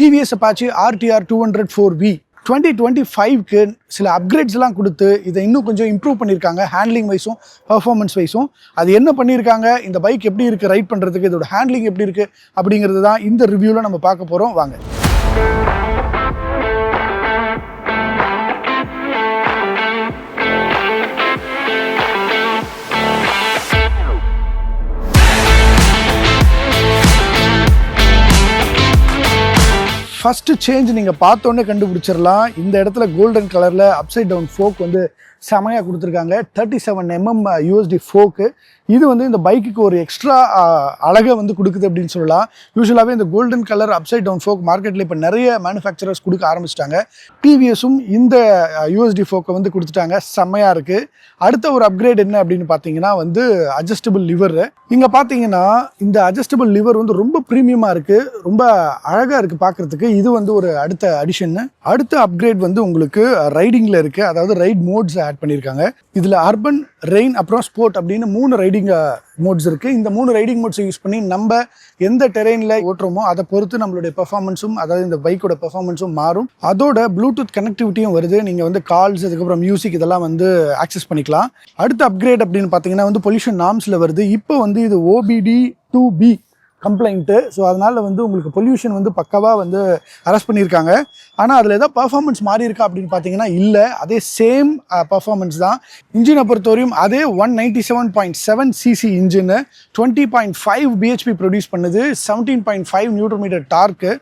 TVS Apache RTR 200 4V 2025க்கு சில அப்கிரேட்ஸ்லாம் கொடுத்து இதை இன்னும் கொஞ்சம் இம்ப்ரூவ் பண்ணியிருக்காங்க. ஹேண்ட்லிங் வைஸும் பர்ஃபார்மன்ஸ் வைஸும் அது என்ன பண்ணியிருக்காங்க, இந்த பைக் எப்படி இருக்குது ரைட் பண்ணுறதுக்கு, இதோட ஹேண்ட்லிங் எப்படி இருக்குது அப்படிங்கிறது தான் இந்த ரிவ்யூவில் நம்ம பார்க்க போகிறோம். வாங்க. ஃபஸ்ட்டு சேஞ்ச் நீங்கள் பார்த்தோன்னே கண்டுபிடிச்சிடலாம். இந்த இடத்துல கோல்டன் கலரில் அப்சைட் டவுன் ஃபோக் வந்து செமையாக கொடுத்துருக்காங்க. 37mm USD folk. இது வந்து இந்த பைக்குக்கு ஒரு எக்ஸ்ட்ரா அழகை வந்து கொடுக்குது அப்படின்னு சொல்லலாம். யூஸ்வலாகவே இந்த கோல்டன் கலர் அப்சைட் டவுன் ஃபோக் மார்க்கெட்டில் இப்போ நிறைய மேனுஃபேக்சரர்ஸ் கொடுக்க ஆரம்பிச்சிட்டாங்க. டிவிஎஸும் இந்த USD ஃபோக்கை வந்து கொடுத்துட்டாங்க. செம்மையாக இருக்குது. அடுத்த ஒரு அப்கிரேட் என்ன அப்படின்னு பார்த்தீங்கன்னா வந்து அட்ஜஸ்டபிள் லிவர். இங்கே பார்த்தீங்கன்னா இந்த அட்ஜஸ்டபிள் லிவர் வந்து ரொம்ப ப்ரீமியமாக இருக்குது, ரொம்ப அழகாக இருக்குது பார்க்குறதுக்கு. இது வந்து ஒரு அடுத்த அடிஷன். அடுத்த அப்கிரேட் வந்து உங்களுக்கு ரைடிங்கில் இருக்குது, அதாவது ரைட் மோட்ஸ் ஆட் பண்ணியிருக்காங்க. இதில் அர்பன், ரெயின் அப்புறம் ஸ்போர்ட் அப்படின்னு 3 ரைடிங் மோட்ஸ் இருக்குது. இந்த 3 ரைடிங் மோட்ஸை யூஸ் பண்ணி நம்ம எந்த டெரெயினில் ஓட்டுறோமோ அதை பொறுத்து நம்மளுடைய பெர்ஃபார்மன்ஸும், அதாவது இந்த பைக்கோட பெர்ஃபார்மன்ஸும் மாறும். அதோட ப்ளூடூத் கனெக்டிவிட்டியும் வருது. நீங்கள் வந்து கால்ஸ், அதுக்கப்புறம் மியூசிக் இதெல்லாம் வந்து ஆக்சஸ் பண்ணிக்கலாம். அடுத்த அப்கிரேட் அப்படின்னு பார்த்தீங்கன்னா வந்து பொல்யூஷன் நார்ம்ஸில் வருது. இப்போ வந்து இது OBD2B கம்ப்ளைண்ட்டு. ஸோ அதனால் வந்து உங்களுக்கு பொல்யூஷன் வந்து பக்காவாக வந்து அரெஸ்ட் பண்ணியிருக்காங்க. ஆனால் அதில் ஏதாவது பர்ஃபார்மன்ஸ் மாறி இருக்கா அப்படின்னு பார்த்தீங்கன்னா இல்லை, அதே சேம் பர்ஃபார்மன்ஸ் தான். இன்ஜினை பொறுத்தவரையும் அதே 197.7 cc இன்ஜினு 20.5 bhp ப்ரொடியூஸ் பண்ணுது. 17.5 Nm டார்க்கு.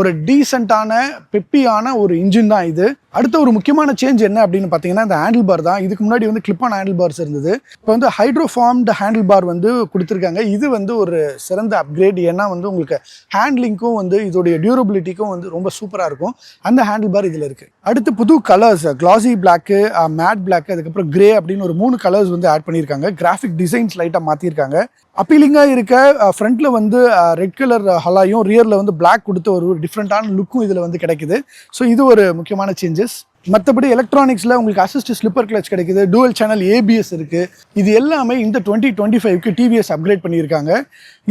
ஒரு டீசெண்டான பெப்பியான ஒரு இன்ஜின் தான் இது. அடுத்த ஒரு முக்கியமான சேஞ்ச் என்ன அப்படின்னு பார்த்தீங்கன்னா இந்த ஹேண்டில் பார் தான். இதுக்கு முன்னாடி வந்து கிளிப்பான ஹேண்டில் பார்ஸ் இருந்தது. இப்போ வந்து ஹைட்ரோஃபார்ம்டு ஹேண்டில் பார் வந்து கொடுத்துருக்காங்க. இது வந்து ஒரு சிறந்த அப்கிரேட். ஏன்னா வந்து உங்களுக்கு ஹேண்ட்லிங்க்கும் வந்து இதோடைய டியூரபிலிட்டிக்கும் வந்து ரொம்ப சூப்பராக இருக்கும். அந்த ஹேண்டில் பார் இதில் இருக்குது. அடுத்து புது கலர்ஸ், கிளாசி பிளாக்கு, மேட் பிளாக்கு, அதுக்கப்புறம் கிரே அப்படின்னு ஒரு 3 கலர்ஸ் வந்து ஆட் பண்ணியிருக்காங்க. கிராஃபிக் டிசைன்ஸ் லைட்டாக மாற்றிருக்காங்க. அப்பீலிங்காக இருக்க ஃப்ரண்ட்டில் வந்து ரெட் கலர் ஹலாயும், ரியரில் வந்து பிளாக் கொடுத்த ஒரு டிஃப்ரெண்ட்டான லுக்கும் இதில் வந்து கிடைக்குது. ஸோ இது ஒரு முக்கியமான சேஞ்சஸ். மற்றபடி எலக்ட்ரானிக்ஸில் உங்களுக்கு அசிஸ்ட் ஸ்லிப்பர் கிளச் கிடைக்குது, டூவல் சேனல் ABS இருக்குது. இது எல்லாமே இந்த 2025க்கு டிவிஎஸ் அப்கிரேட் பண்ணியிருக்காங்க.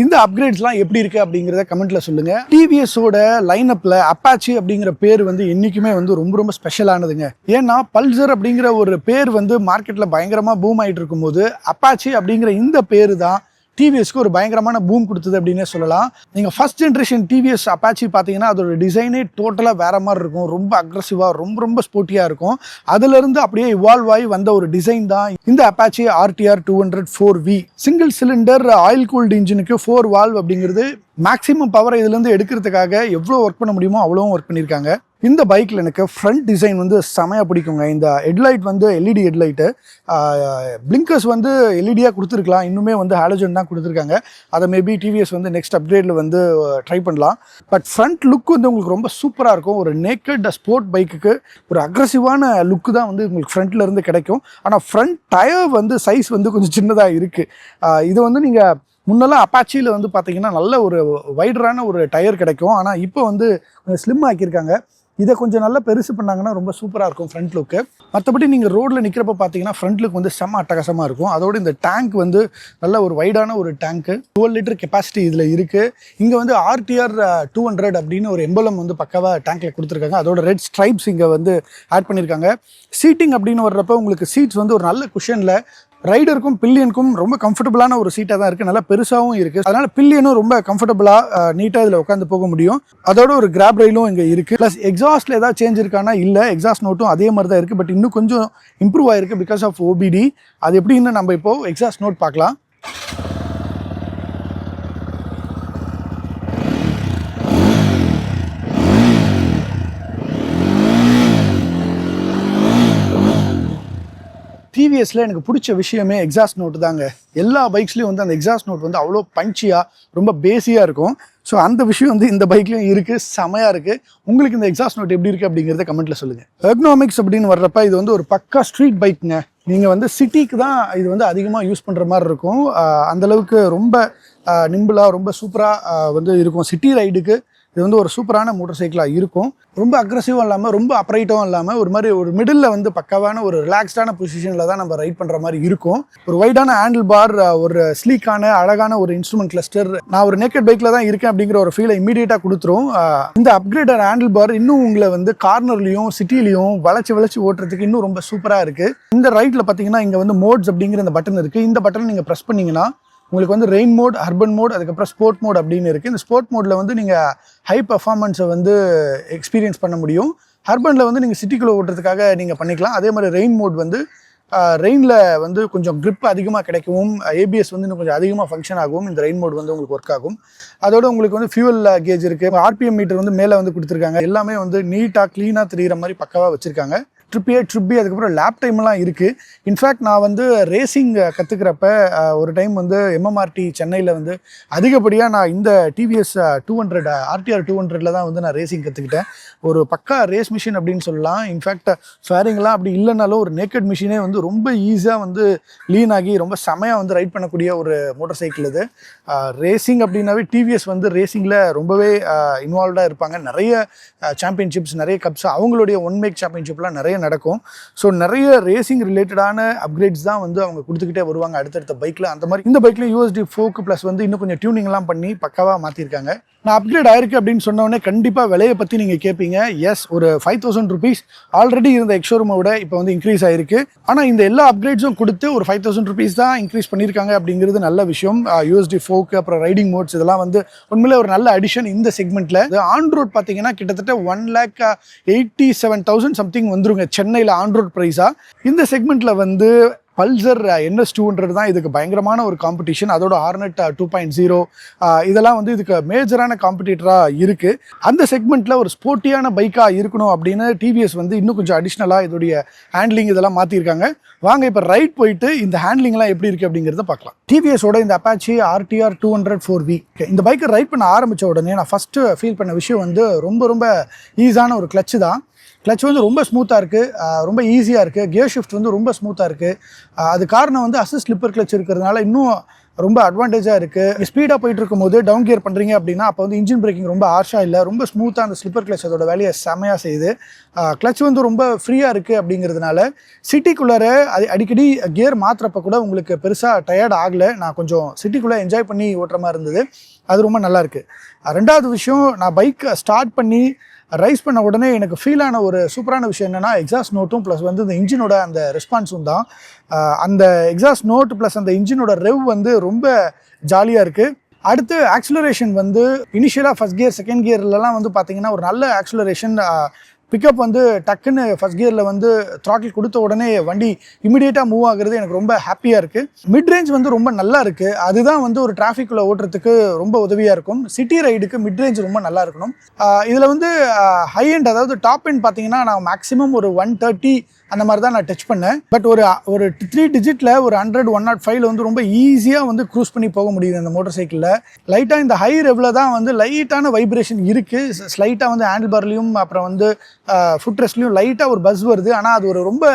இந்த அப்கிரேட்ஸ்லாம் எப்படி இருக்குது அப்படிங்கிறத கமெண்ட்டில் சொல்லுங்கள். டிவிஎஸோட லைனப்பில் அப்பாச்சி அப்படிங்கிற பேர் வந்து என்றைக்குமே வந்து ரொம்ப ரொம்ப ஸ்பெஷலானதுங்க. ஏன்னா பல்சர் அப்படிங்கிற ஒரு பேர் வந்து மார்க்கெட்டில் பயங்கரமாக பூம் ஆகிட்டு இருக்கும்போது அப்பாச்சி அப்படிங்கிற இந்த பேர் தான் டிவிஎஸ்க்கு ஒரு பயங்கரமான பூம் கொடுத்தது அப்படின்னே சொல்லலாம். நீங்கள் ஃபர்ஸ்ட் ஜென்ரேஷன் டிவிஎஸ் அப்பாச்சி பார்த்தீங்கன்னா அதோட டிசைனே டோட்டலாக வேற மாதிரி இருக்கும். ரொம்ப அக்ரெசிவாக, ரொம்ப ஸ்போர்ட்டியாக இருக்கும். அதுலேருந்து அப்படியே இவால்வ் ஆகி வந்த ஒரு டிசைன் தான் இந்த Apache RTR 200 4V. Single cylinder oil cooled இன்ஜினுக்கு 4 வால்வ் அப்படிங்கிறது மேக்ஸிமம் பவரை இதுலேருந்து எடுக்கிறதுக்காக எவ்வளோ ஒர்க் பண்ண முடியுமோ அவ்வளோவும் ஒர்க் பண்ணியிருக்காங்க. இந்த பைக்கில் எனக்கு ஃப்ரண்ட் டிசைன் வந்து செமையாக பிடிக்குங்க. இந்த ஹெட்லைட் வந்து LED ஹெட்லைட்டு, பிளிங்கர்ஸ் வந்து எல்இடியாக கொடுத்துருக்கலாம். இன்னுமே வந்து ஹாலோஜன் தான் கொடுத்துருக்காங்க. அதை மேபி டிவிஎஸ் வந்து நெக்ஸ்ட் அப்கிரேடில் வந்து ட்ரை பண்ணலாம். பட் ஃப்ரண்ட் லுக் வந்து உங்களுக்கு ரொம்ப சூப்பராக இருக்கும். ஒரு நேக்கட் ஸ்போர்ட் பைக்குக்கு ஒரு அக்ரெசிவான லுக்கு தான் வந்து உங்களுக்கு ஃப்ரண்ட்டில் இருந்து கிடைக்கும். ஆனால் ஃப்ரண்ட் டயர் வந்து சைஸ் வந்து கொஞ்சம் சின்னதாக இருக்குது. இது வந்து நீங்கள் முன்னெல்லாம் அப்பாச்சியில் வந்து பார்த்தீங்கன்னா நல்ல ஒரு வைடரான ஒரு டயர் கிடைக்கும். ஆனால் இப்போ வந்து ஸ்லிம் ஆக்கியிருக்காங்க. இதை கொஞ்சம் நல்லா பெருசு பண்ணாங்கன்னா ரொம்ப சூப்பராக இருக்கும் ஃப்ரண்ட் லுக்கு. மற்றபடி நீங்கள் ரோட்டில் நிற்கிறப்ப பார்த்தீங்கன்னா ஃப்ரண்ட் லுக் வந்து செம்ம அட்டகாசமாக இருக்கும். அதோடு இந்த டேங்க் வந்து நல்ல ஒரு வைடான ஒரு டேங்க்கு, 12 லிட்டர் கெப்பாசிட்டி இதில் இருக்குது. இங்கே வந்து RTR 200 அப்படின்னு ஒரு எம்பலம் வந்து பக்காவாக டேங்க்கில் கொடுத்துருக்காங்க. அதோட ரெட் ஸ்ட்ரைப்ஸ் இங்கே வந்து ஆட் பண்ணியிருக்காங்க. சீட்டிங் அப்படின்னு வர்றப்போ உங்களுக்கு சீட்ஸ் வந்து ஒரு நல்ல குஷனில் ரைடருக்கும் பில்லியனுக்கும் ரொம்ப கம்ஃபர்டபுளான ஒரு சீட்டாக தான் இருக்குது. நல்லா பெருசாகவும் இருக்குது. அதனால் பில்லியனும் ரொம்ப கம்ஃபர்டபுளாக நீட்டாக இதில் உட்காந்து போக முடியும். அதோட ஒரு கிராப் ரயிலும் இங்கே இருக்குது. ப்ளஸ் எக்ஸாஸ்ட்டில் ஏதாவது சேஞ்ச் இருக்கானா இல்லை, எக்ஸாஸ்ட் நோட்டும் அதே மாதிரி தான் இருக்குது. பட் இன்னும் கொஞ்சம் இம்ப்ரூவ் ஆகிருக்கு பிகாஸ் ஆஃப் OBD. அது எப்படின்னு நம்ம இப்போது எக்ஸாஸ்ட் நோட் பார்க்கலாம். டிவிஎஸ்ல எனக்கு பிடிச்ச விஷயமே எக்ஸாஸ்ட் நோட்டு தாங்க. எல்லா பைக்ஸ்லையும் வந்து அந்த எக்ஸாஸ்ட் நோட் வந்து அவ்வளோ பஞ்சியாக, ரொம்ப பேஸியாக இருக்கும். ஸோ அந்த விஷயம் வந்து இந்த பைக்லையும் இருக்குது, செமையாக இருக்குது. உங்களுக்கு இந்த எக்ஸாஸ்ட் நோட் எப்படி இருக்குது அப்படிங்கிறத கமெண்ட்டில் சொல்லுங்கள். எர்கனாமிக்ஸ் அப்படின்னு வர்றப்ப இது வந்து ஒரு பக்கா ஸ்ட்ரீட் பைக்குங்க. நீங்கள் வந்து சிட்டிக்கு தான் இது வந்து அதிகமாக யூஸ் பண்ணுற மாதிரி இருக்கும். அந்தளவுக்கு ரொம்ப நிம்பிளாக, ரொம்ப சூப்பராக வந்து இருக்கும். சிட்டி ரைடுக்கு இது வந்து ஒரு சூப்பரான மோட்டார் சைக்கிளாக இருக்கும். ரொம்ப அக்ரெசிவாக இல்லாமல் ரொம்ப அப்ரைட்டாகவும் இல்லாமல் ஒரு மாதிரி ஒரு மிடில் வந்து பக்காவான ஒரு ரிலாக்ஸ்டான பொசிஷனில் தான் நம்ம ரைட் பண்ணுற மாதிரி இருக்கும். ஒரு வைடான ஹேண்டில் பார், ஒரு ஸ்லீக்கான அழகான ஒரு இன்ஸ்ட்ருமெண்ட் கிளஸ்டர், நான் ஒரு நேக்கட் பைக்கில் தான் இருக்கேன் அப்படிங்கிற ஒரு ஃபீலை இமீடியட்டாக கொடுத்துரும். இந்த அப்கிரேடட் ஹேண்டில் பார் இன்னும் உங்களை வந்து கார்னர்லையும் சிட்டிலையும் வளைச்சி ஓட்டுறதுக்கு இன்னும் ரொம்ப சூப்பராக இருக்குது. இந்த ரைட்டில் பார்த்தீங்கன்னா இங்கே வந்து மோட்ஸ் அப்படிங்கிற இந்த பட்டன் இருக்குது. இந்த பட்டன் நீங்கள் ப்ரெஸ் பண்ணிங்கன்னா உங்களுக்கு வந்து ரெயின் மோட், அர்பன் மோட், அதுக்கப்புறம் ஸ்போர்ட் மோட் அப்படின்னு இருக்குது. இந்த ஸ்போர்ட் மோடில் வந்து நீங்கள் ஹை பர்ஃபார்மன்ஸை வந்து எக்ஸ்பீரியன்ஸ் பண்ண முடியும். அர்பனில் வந்து நீங்கள் சிட்டிக்குள்ளே ஓட்டுறதுக்காக நீங்கள் பண்ணிக்கலாம். அதே மாதிரி ரெயின் மோட் வந்து ரெயினில் வந்து கொஞ்சம் grip அதிகமாக கிடைக்கவும், ஏபிஎஸ் வந்து இன்னும் கொஞ்சம் அதிகமாக ஃபங்க்ஷன் ஆகும். இந்த ரெயின் மோட் வந்து உங்களுக்கு ஒர்க் ஆகும். அதோட உங்களுக்கு வந்து ஃபியூவல் கேஜ் இருக்குது, ஆர்பிஎம் மீட்டர் வந்து மேலே வந்து கொடுத்துருக்காங்க. எல்லாமே வந்து நீட்டாக க்ளீனாக தெரிகிற மாதிரி பக்காவாக வச்சுருக்காங்க. ட்ரிப் A அதுக்கப்புறம் லேப் டைம்லாம் இருக்குது. இன்ஃபேக்ட் நான் வந்து ரேசிங் கற்றுக்கிறப்ப ஒரு டைம் வந்து எம்எம்ஆர்டி சென்னையில் வந்து அதிகப்படியாக நான் இந்த டிவிஎஸ் 200 RTR 200 தான் வந்து நான் ரேசிங் கற்றுக்கிட்டேன். ஒரு பக்கா ரேஸ் மிஷின் அப்படின்னு சொல்லலாம். இன்ஃபேக்ட் ஃபேரிங்லாம் அப்படி இல்லைனாலும் ஒரு நேக்கட் மிஷினே வந்து ரொம்ப ஈஸியாக வந்து லீன் ஆகி ரொம்ப செமையாக வந்து ரைட் பண்ணக்கூடிய ஒரு மோட்டார் சைக்கிள் இது. ரேசிங் அப்படின்னாவே டிவிஎஸ் வந்து ரேசிங்கில் ரொம்பவே இன்வால்வ்டாக இருப்பாங்க. நிறைய சாம்பியன்ஷிப்ஸ், நிறைய கப்ஸ், அவங்களுடைய ஒன் மேக் சாம்பியன்ஷிப்லாம் நிறைய நடக்கும். ஸோ நிறைய ரேசிங் ரிலேட்டடான அப்கிரேட்ஸ் தான் வந்து அவங்க கொடுத்துக்கிட்டே வருவாங்க அடுத்தடுத்த பைக்கில். அந்த மாதிரி இந்த பைக்கில் USD ஃபோக் ப்ளஸ் வந்து இன்னும் கொஞ்சம் டியூனிங்லாம் பண்ணி பக்காவாக மாற்றிருக்காங்க. நான் அப்கிரேட் ஆயிருக்கு அப்படின்னு சொன்னோடனே கண்டிப்பாக விலையை பற்றி நீங்கள் கேட்பீங்க. எஸ், ஒரு 5,000 rupees ஆல்ரெடி இருந்த எக்ஷோரூமை விட இப்போ வந்து இன்க்ரீஸ் ஆயிருக்கு. ஆனால் இந்த எல்லா அப்கிரேட்ஸும் கொடுத்து ஒரு 5,000 rupees தான் இன்க்ரீஸ் பண்ணியிருக்காங்க அப்படிங்கிறது நல்ல விஷயம். USD ஃபோக், அப்புறம் ரைடிங் மோட்ஸ், இதெல்லாம் வந்து உண்மையிலே ஒரு நல்ல அடிஷன் இந்த செக்மெண்ட்டில். ஆன் ரோட் பார்த்தீங்கன்னா கிட்டத்தட்ட 1,87,000 சம்திங் வந்துருங்க சென்னையில் ஆன் ரோட் ப்ரைஸாக. இந்த செக்மெண்ட்டில் வந்து பல்சர் NS 200 தான் இதுக்கு பயங்கரமான ஒரு காம்படிஷன். அதோட ஹார்னட் 2.0 இதெல்லாம் வந்து இதுக்கு மேஜரான காம்படிட்டராக இருக்குது. அந்த செக்மெண்ட்டில் ஒரு ஸ்போர்ட்டியான பைக்காக இருக்கணும் அப்படின்னு டிவிஎஸ் வந்து இன்னும் கொஞ்சம் அடிஷ்னலாக இதோடைய ஹேண்ட்லிங் இதெல்லாம் மாற்றிருக்காங்க. வாங்க இப்போ ரைட் போயிட்டு இந்த ஹேண்ட்லிங்லாம் எப்படி இருக்குது அப்படிங்கிறத பார்க்கலாம். டிவிஎஸோட இந்த அப்பாச்சி RTR 200 4V இந்த பைக்கை ரைட் பண்ண ஆரம்பித்த உடனே நான் ஃபஸ்ட்டு ஃபீல் பண்ண விஷயம் வந்து ரொம்ப ஈஸியான ஒரு கிளச்சு தான். கிளச் வந்து ரொம்ப ஸ்மூத்தாக இருக்குது, ரொம்ப ஈஸியாக இருக்குது. கியர் ஷிஃப்ட் வந்து ரொம்ப ஸ்மூத்தாக இருக்குது. அது காரணம் வந்து அசிஸ்ட் ஸ்லிப்பர் கிளச் இருக்கிறதுனால இன்னும் ரொம்ப அட்வான்டேஜாக இருக்குது. ஸ்பீடாக போயிட்டு இருக்கும்போது டவுன் கியர் பண்ணுறீங்க அப்படின்னா அப்போ வந்து இன்ஜின் பிரேக்கிங் ரொம்ப ஹார்ஷாக இல்லை, ரொம்ப ஸ்மூத்தாக அந்த ஸ்லிப்பர் கிளச் அதோட வேலையை செமையாக செய்யுது. கிளச் வந்து ரொம்ப ஃப்ரீயாக இருக்குது அப்படிங்கிறதுனால சிட்டிக்குள்ளார அடிக்கடி கியர் மாற்றுறப்ப கூட உங்களுக்கு பெருசாக டயர்ட் ஆகலை. நான் கொஞ்சம் சிட்டிக்குள்ளே என்ஜாய் பண்ணி ஓட்டுற மாதிரி இருந்தது. அது ரொம்ப நல்லாயிருக்கு. ரெண்டாவது விஷயம், நான் பைக்கை ஸ்டார்ட் பண்ணி ரைஸ் பண்ண உடனே எனக்கு ஃபீல் ஆன ஒரு சூப்பரான விஷயம் என்னென்னா எக்ஸாஸ்ட் நோட்டும் ப்ளஸ் வந்து இந்த இன்ஜினோட அந்த ரெஸ்பான்ஸும் தான். அந்த எக்ஸாஸ்ட் நோட் ப்ளஸ் அந்த இன்ஜினோட ரெவ் வந்து ரொம்ப ஜாலியாக இருக்குது. அடுத்து ஆக்சிலரேஷன் வந்து இனிஷியலாக ஃபஸ்ட் கியர் செகண்ட் கியர்லலாம் வந்து பார்த்தீங்கன்னா ஒரு நல்ல ஆக்சிலரேஷன், பிக்கப் வந்து டக்குன்னு ஃபஸ்ட் கியரில் வந்து த்ராட்டில் கொடுத்த உடனே வண்டி இமிடியேட்டாக மூவ் ஆகுறது எனக்கு ரொம்ப ஹாப்பியாக இருக்குது. மிட் ரேஞ்ச் வந்து ரொம்ப நல்லா இருக்குது. அதுதான் வந்து ஒரு டிராஃபிக்குள்ளே ஓட்டுறதுக்கு ரொம்ப உதவியாக இருக்கும். சிட்டி ரைடுக்கு மிட் ரேஞ்ச் ரொம்ப நல்லா இருக்கணும். இதில் வந்து ஹை எண்ட், அதாவது டாப் எண்ட் பார்த்தீங்கன்னா நான் மேக்ஸிமம் ஒரு 130 அந்த மாதிரி தான் நான் டச் பண்ணேன். பட் ஒரு 3 டிஜிட்டில் ஒரு 100 105 வந்து ரொம்ப ஈஸியாக வந்து க்ரூஸ் பண்ணி போக முடியுது அந்த மோட்டார் சைக்கிளில். லைட்டாக இந்த ஹை ரெவில் தான் வந்து லைட்டான வைப்ரேஷன் இருக்குது. ஸ்லைட்டாக வந்து ஹேண்டில் பார்லையும் அப்புறம் வந்து ஃபுட் ரெஸ்ட்லையும் லைட்டாக ஒரு பஸ் வருது. ஆனால் அது ஒரு ரொம்ப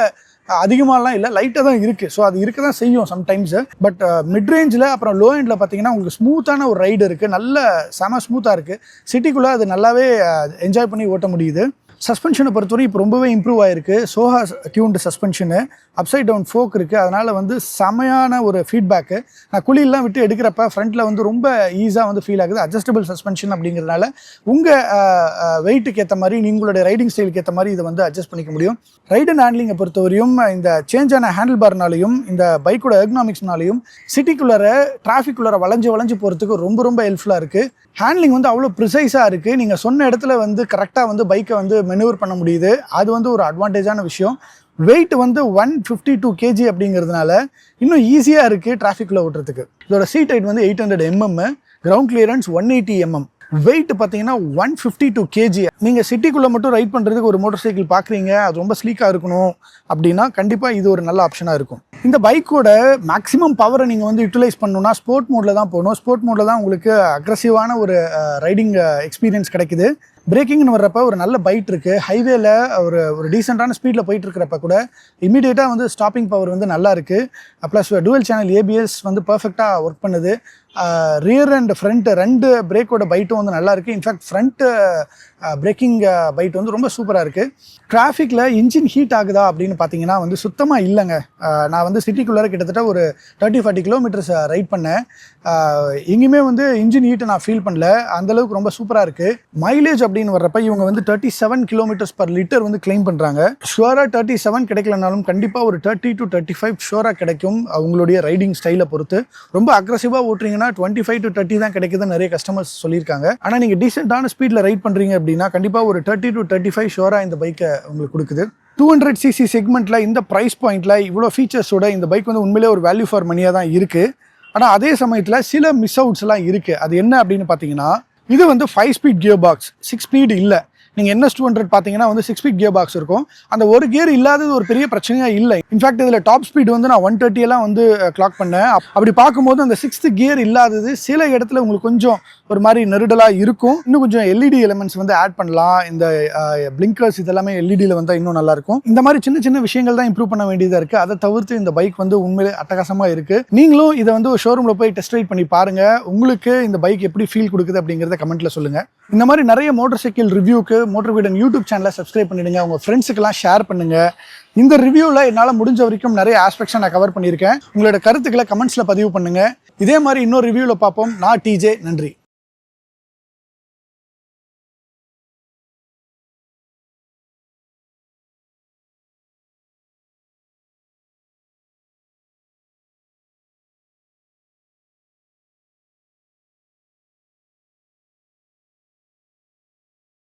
அதிகமாகலாம் இல்லை, லைட்டாக தான் இருக்குது. ஸோ அது இருக்க தான் செய்யும் சம்டைம்ஸு. பட் மிட் ரேஞ்சில் அப்புறம் லோ எண்டில் பார்த்தீங்கன்னா உங்களுக்கு ஸ்மூத்தான ஒரு ரைடு இருக்குது, நல்ல செம ஸ்மூத்தாக இருக்குது. சிட்டிக்குள்ளே அது நல்லாவே என்ஜாய் பண்ணி ஓட்ட முடியுது. சஸ்பென்ஷனை பொறுத்தவரை இப்போ ரொம்பவே இம்ப்ரூவ் ஆகிருக்கு. சோஹா tuned suspension, upside down fork இருக்குது. அதனால் வந்து செமையான ஒரு ஃபீட்பேக்கு. நான் குழியெல்லாம் விட்டு எடுக்கிறப்ப ஃப்ரண்ட்டில் வந்து ரொம்ப ஈஸியாக வந்து ஃபீல் ஆகுது. அட்ஜஸ்டபிள் சஸ்பென்ஷன் அப்படிங்கிறதுனால உங்கள் வெயிட்டுக்கு ஏற்ற மாதிரி உங்களுடைய ரைடிங் ஸ்டைலுக்கு ஏற்ற மாதிரி இதை வந்து அட்ஜஸ்ட் பண்ணிக்க முடியும். ரைட் அண்ட் ஹேண்ட்லிங்கை பொறுத்தவரையும் இந்த சேஞ்சான ஹேண்டில் பார்னாலையும் இந்த பைக்கோட எர்கனாமிக்ஸ்னாலையும் சிட்டிக்குள்ளார டிராஃபிக்குள்ளார வளைஞ்சு போகிறதுக்கு ரொம்ப ஹெல்ப்ஃபுல்லாக இருக்குது. ஹேண்ட்லிங் வந்து அவ்வளோ ப்ரிசைஸாக இருக்குது. நீங்கள் சொன்ன இடத்துல வந்து கரெக்டாக வந்து பைக்கை வந்து மெனூவர் பண்ண முடியுது. அது வந்து ஒரு அட்வான்டேஜான விஷயம். வெயிட் வந்து 152 kg அப்படிங்கிறதுனால இன்னும் ஈஸியாக இருக்குது டிராஃபிக்கில் ஓட்டுறதுக்கு. இதோட சீட் ஹைட் வந்து 800 mm, ground clearance 180 mm. Weight பார்த்தீங்கன்னா 152 kg. நீங்கள் சிட்டிக்குள்ளே மட்டும் ரைட் பண்ணுறதுக்கு ஒரு மோட்டார் சைக்கிள் பார்க்குறீங்க, அது ரொம்ப ஸ்லீக்காக இருக்கணும் அப்படின்னா கண்டிப்பாக இது ஒரு நல்ல ஆப்ஷனாக இருக்கும். இந்த பைக்கோட மேக்ஸிமம் பவரை நீங்கள் வந்து யூட்டிலைஸ் பண்ணணும்னா ஸ்போர்ட் மோடில் தான் போகணும். ஸ்போர்ட் மோடில் தான் உங்களுக்கு அக்ரெசிவான ஒரு ரைடிங் எக்ஸ்பீரியன்ஸ் கிடைக்குது. பிரேக்கிங்னு வர்றப்ப ஒரு நல்ல பைட் இருக்குது. ஹைவேல ஒரு டீசெண்டான ஸ்பீடில் போயிட்டு இருக்கிறப்ப கூட இமீடியட்டாக வந்து ஸ்டாப்பிங் பவர் வந்து நல்லா இருக்குது. ப்ளஸ் டுவல் சேனல் ABS வந்து பர்ஃபெக்டாக ஒர்க் பண்ணுது. ரியர் அண்ட் ஃப்ரண்ட் ரெண்டு பிரேக்கோட பைட்டும் வந்து நல்லா இருக்குது. இன்ஃபேக்ட் ஃப்ரண்ட் பிரேக்கிங் பைட் வந்து ரொம்ப சூப்பராக இருக்குது. டிராஃபிக்கில் இன்ஜின் ஹீட் ஆகுதா அப்படின்னு பார்த்தீங்கன்னா வந்து சுத்தமாக இல்லைங்க. நான் வந்து சிட்டிக்குள்ளே கிட்டத்தட்ட ஒரு 30-40 கிலோமீட்டர்ஸ் ரைட் பண்ணேன். எங்கேயுமே வந்து இன்ஜின் ஹீட்டை நான் ஃபீல் பண்ணல. அந்தளவுக்கு ரொம்ப சூப்பராக இருக்குது. மைலேஜ் அப்படின்னு வர்றப்ப இவங்க வந்து 37 கிலோமீட்டர்ஸ் பர் லிட்டர் வந்து கிளைம் பண்ணுறாங்க. ஷுவராக 37 கிடைக்கலனாலும் கண்டிப்பாக ஒரு 30 to 35 ஷுவராக கிடைக்கும் அவங்களுடைய ரைடிங் ஸ்டைலை பொறுத்து. ரொம்ப அக்ரெசிவாக ஓட்டுறீங்கன்னா 25 to 30 தான் கிடைக்குதுன்னு நிறைய கஸ்டமர்ஸ் சொல்லியிருக்காங்க. ஆனால் நீங்கள் டீசெண்டான ஸ்பீடில் ரைட் பண்ணுறீங்க அப்படின்னா கண்டிப்பாக ஒரு 30 to 35 ஷுவராக இந்த பைக்கை உங்களுக்கு கொடுக்குது. 200cc செக்மெண்ட்டில் இந்த ப்ரைஸ் பாயிண்டில் இவ்வளோ ஃபீச்சர்ஸோட இந்த பைக் வந்து உண்மையிலே ஒரு வேல்யூ ஃபார் மணியாக தான் இருக்குது. ஆனால் அதே சமயத்தில் சில மிஸ் அவுட்ஸ்லாம் இருக்குது. அது என்ன அப்படின்னு பார்த்தீங்கன்னா, இது வந்து 5 ஸ்பீட் கியர் பாக்ஸ், 6 ஸ்பீடு இல்லை. நீங்கள் NS 200 பார்த்தீங்கன்னா வந்து 6 ஸ்பீட் கியர் பாக்ஸ் இருக்கும். அந்த ஒரு கியர் இல்லாதது ஒரு பெரிய பிரச்சனையாக இல்லை. இன்ஃபேக்ட் இதில் டாப் ஸ்பீடு வந்து நான் 130 எல்லாம் வந்து கிளாக் பண்ணேன். அப்படி பார்க்கும்போது அந்த 6th கியர் இல்லாதது சில இடத்துல உங்களுக்கு கொஞ்சம் ஒரு மாதிரி நெருடலாக இருக்கும். இன்னும் கொஞ்சம் LED எலிமெண்ட்ஸ் வந்து ஆட் பண்ணலாம். இந்த பிளிங்கர்ஸ் இதெல்லாமே LEDயில் வந்தால் இன்னும் நல்லாயிருக்கும். இந்த மாதிரி சின்ன சின்ன விஷயங்கள் தான் இம்ப்ரூவ் பண்ண வேண்டியதாக இருக்குது. அதை தவிர்த்து இந்த பைக் வந்து உண்மையிலே அட்டகாசமாக இருக்குது. நீங்களும் இதை வந்து ஒரு ஷோரூமில் போய் டெஸ்ட் ரைட் பண்ணி பாருங்கள். உங்களுக்கு இந்த பைக் எப்படி ஃபீல் கொடுக்குது அப்படிங்கிறத கமெண்ட்டில் சொல்லுங்கள். இந்த மாதிரி நிறைய மோட்டார் சைக்கிள் ரிவ்யூக்கு மோட்டார் வீடன் யூடியூப் சேனலை சப்ஸ்கிரைப் பண்ணிடுங்க. உங்கள் ஃப்ரெண்ட்ஸுக்கெல்லாம் ஷேர் பண்ணுங்கள். இந்த ரிவ்யூவில் என்னால் முடிஞ்ச வரைக்கும் நிறைய ஆஸ்பெக்ட்ஸை நான் கவர் பண்ணியிருக்கேன். உங்களோட கருத்துக்களை கமெண்ட்ஸில் பதிவு பண்ணுங்கள். இதே மாதிரி இன்னொரு ரிவ்யூவில் பார்ப்போம். நான் TJ. நன்றி.